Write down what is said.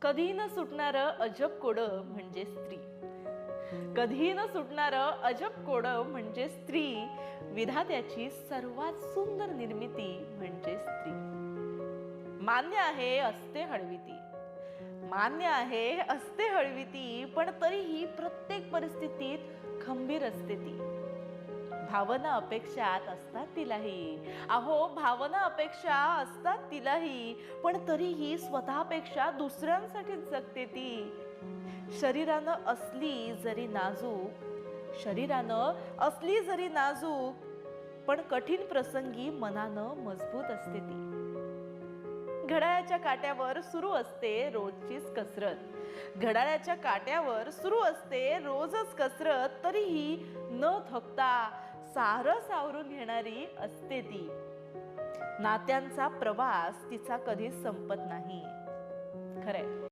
कधी न सुटणारं अजब कोडं म्हणजे स्त्री. कधी न सुटणारं अजब कोडं म्हणजे स्त्री. विधात्याची सर्वात सुंदर निर्मिती म्हणजे स्त्री. मान्य आहे असते हळवीती, मान्य आहे असते हळवीती, पण तरीही प्रत्येक परिस्थितीत खंबीर असते ती. भावना अपेक्षात असतात तिलाही, अहो भावना अपेक्षा असतात तिलाही, पण तरीही स्वतःपेक्षा दुसऱ्यांसाठी जगते ती. शरीरानं असली जरी नाजूक, शरीरानं असली जरी नाजूक, पण कठीण प्रसंगी मनानं मजबूत असते ती. घड्याळाच्या काट्यावर सुरू असते रोजचीच कसरत, घड्याळाच्या काट्यावर सुरू असते रोजच कसरत, तरीही न थकता सारं सावरून घेणारी असते ती. नात्यांचा प्रवास तिचा कधीच संपत नाही. खरंय.